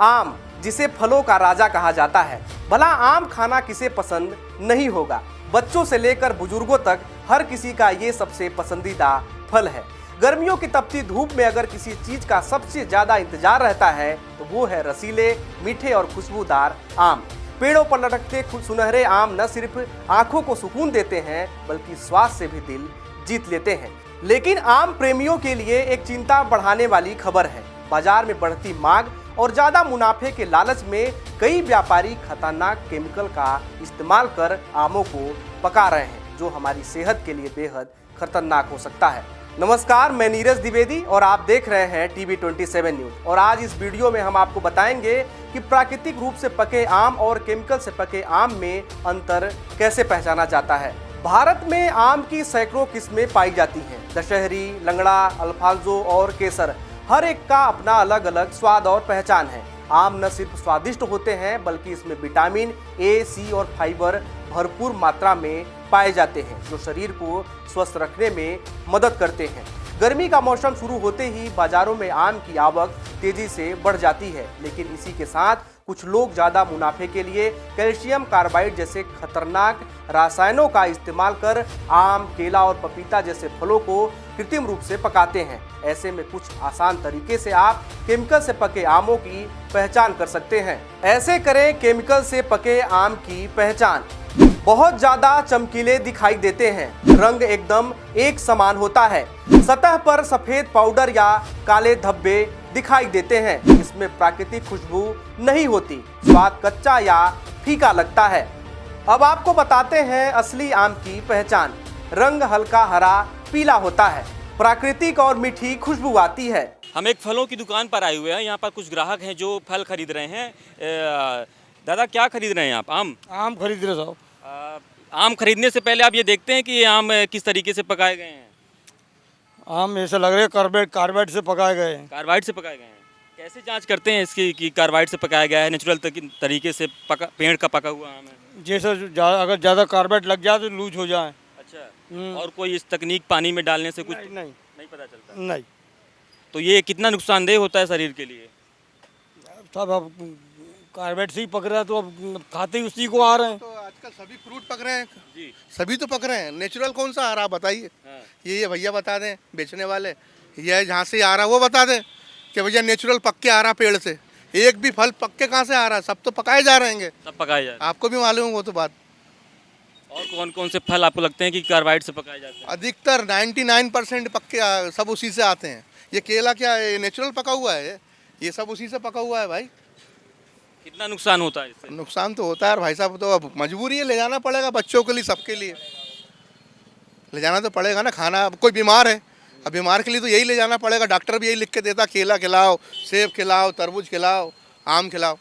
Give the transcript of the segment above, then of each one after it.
आम, जिसे फलों का राजा कहा जाता है। भला आम खाना किसे पसंद नहीं होगा। बच्चों से लेकर बुजुर्गों तक हर किसी का ये सबसे पसंदीदा फल है। गर्मियों की तपती धूप में अगर किसी चीज का सबसे ज्यादा इंतजार रहता है तो वो है रसीले, मीठे और खुशबूदार आम। पेड़ों पर लटकते सुनहरे आम न सिर्फ आंखों को सुकून देते हैं बल्कि स्वाद से भी दिल जीत लेते हैं। लेकिन आम प्रेमियों के लिए एक चिंता बढ़ाने वाली खबर है। बाजार में बढ़ती मांग और ज्यादा मुनाफे के लालच में कई व्यापारी खतरनाक केमिकल का इस्तेमाल कर आमों को पका रहे हैं, जो हमारी सेहत के लिए बेहद खतरनाक हो सकता है। नमस्कार, मैं नीरज द्विवेदी और आप देख रहे हैं टीवी 27 न्यूज। और आज इस वीडियो में हम आपको बताएंगे कि प्राकृतिक रूप से पके आम और केमिकल से पके आम में अंतर कैसे पहचाना जाता है। भारत में आम की सैकड़ों किस्में पाई जाती हैं। दशहरी, लंगड़ा, अल्फांसो और केसर, हर एक का अपना अलग अलग स्वाद और पहचान है। आम न सिर्फ स्वादिष्ट होते हैं बल्कि इसमें विटामिन ए, सी और फाइबर भरपूर मात्रा में पाए जाते हैं, जो शरीर को स्वस्थ रखने में मदद करते हैं। गर्मी का मौसम शुरू होते ही बाजारों में आम की आवक तेजी से बढ़ जाती है, लेकिन इसी के साथ कुछ लोग ज्यादा मुनाफे के लिए कैल्शियम कार्बाइड जैसे खतरनाक रसायनों का इस्तेमाल कर आम, केला और पपीता जैसे फलों को कृत्रिम रूप से पकाते हैं। ऐसे में कुछ आसान तरीके से आप केमिकल से पके आमों की पहचान कर सकते हैं। ऐसे करें केमिकल से पके आम की पहचान। बहुत ज्यादा चमकीले दिखाई देते हैं, रंग एकदम एक समान होता है, सतह पर सफेद पाउडर या काले धब्बे दिखाई देते हैं। इसमें प्राकृतिक खुशबू नहीं होती, स्वाद कच्चा या फीका लगता है। अब आपको बताते हैं असली आम की पहचान। रंग हल्का हरा पीला होता है, प्राकृतिक और मीठी खुशबू आती है। हम एक फलों की दुकान पर आए हुए हैं। यहाँ पर कुछ ग्राहक हैं जो फल खरीद रहे हैं। दादा, क्या खरीद रहे हैं आप? आम खरीद रहे साहब। आम खरीदने से पहले आप ये देखते हैं कि ये आम किस तरीके से पकाए गए हैं? आम ऐसे लग रहे हैं कार्बाइड से पकाए गए हैं। कार्बाइड से पकाए गए हैं। कैसे जांच करते हैं इसकी कि कार्बाइड से पकाया गया है, नेचुरल तरीके से पेड़ का पका हुआ आम है? जैसे अगर ज़्यादा कार्बाइड लग जाए तो लूज हो जाए। अच्छा। और कोई इस तकनीक पानी में डालने से कुछ नहीं पता चलता? नहीं। तो ये कितना नुकसानदेह होता है शरीर के लिए? सब अब कार्बाइड से ही पक रहा है तो अब खाते ही उसी को आ रहे हैं। तो आजकल सभी फ्रूट पक रहे हैं जी, सभी तो पक रहे हैं। नेचुरल कौन सा आ रहा बताइए? हाँ। ये भैया बता दें, बेचने वाले, ये जहाँ से आ रहा वो बता दें कि भैया नेचुरल पक के आ रहा पेड़ से। एक भी फल पक के कहाँ से आ रहा है? सब तो पकाए जा रहे हैं। सब पकाए जा रहे हैं। आपको भी मालूम है वो तो बात। और कौन कौन से फल आपको लगते हैं कि कार्बाइड से पकाए जाते हैं? अधिकतर 99% पक्के सब उसी से आते हैं। ये केला क्या है? नेचुरल पका हुआ है, ये सब उसी से पका हुआ है भाई। कितना नुकसान होता है इससे? नुकसान तो होता है भाई साहब, तो अब मजबूरी है, ले जाना पड़ेगा बच्चों के लिए, सबके लिए ले जाना तो पड़ेगा ना। खाना, अब कोई बीमार है, अब बीमार के लिए तो यही ले जाना पड़ेगा। डॉक्टर भी यही लिख के देता, केला खिलाओ, सेब खिलाओ, तरबूज खिलाओ, आम खिलाओ।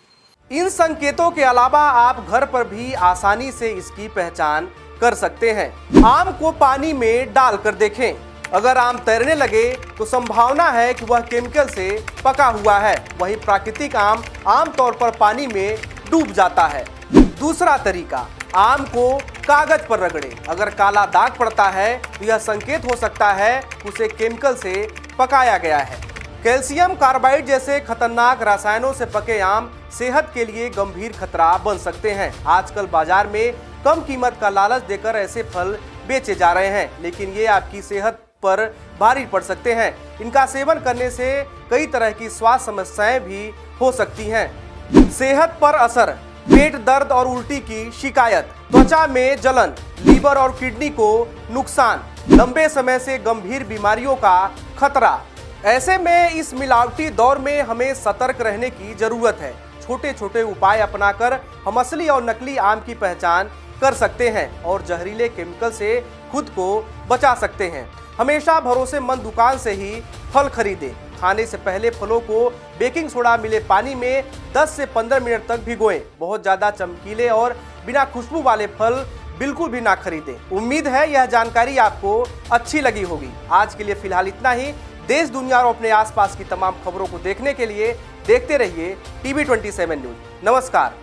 इन संकेतों के अलावा आप घर पर भी आसानी से इसकी पहचान कर सकते हैं। आम को पानी में डालकर देखें, अगर आम तैरने लगे तो संभावना है कि वह केमिकल से पका हुआ है। वहीं प्राकृतिक आम आमतौर पर पानी में डूब जाता है। दूसरा तरीका, आम को कागज पर रगड़े, अगर काला दाग पड़ता है तो यह संकेत हो सकता है उसे केमिकल से पकाया गया है। कैल्शियम कार्बाइड जैसे खतरनाक रसायनों से पके आम सेहत के लिए गंभीर खतरा बन सकते हैं। आजकल बाजार में कम कीमत का लालच देकर ऐसे फल बेचे जा रहे हैं, लेकिन ये आपकी सेहत पर भारी पड़ सकते हैं। इनका सेवन करने से कई तरह की स्वास्थ्य समस्याएं भी हो सकती हैं। सेहत पर असर, पेट दर्द और उल्टी की शिकायत, त्वचा में जलन, लीवर और किडनी को नुकसान, लंबे समय से गंभीर बीमारियों का खतरा। ऐसे में इस मिलावटी दौर में हमें सतर्क रहने की जरूरत है। छोटे छोटे उपाय अपनाकर हम असली और नकली आम की पहचान कर सकते हैं और जहरीले केमिकल से खुद को बचा सकते हैं। हमेशा भरोसेमंद दुकान से ही फल खरीदें। खाने से पहले फलों को बेकिंग सोडा मिले पानी में 10 से 15 मिनट तक भिगोएं। बहुत ज्यादा चमकीले और बिना खुशबू वाले फल बिल्कुल भी ना खरीदें। उम्मीद है यह जानकारी आपको अच्छी लगी होगी। आज के लिए फिलहाल इतना ही। देश, दुनिया और अपने आसपास की तमाम खबरों को देखने के लिए देखते रहिए टीवी 27 न्यूज। नमस्कार।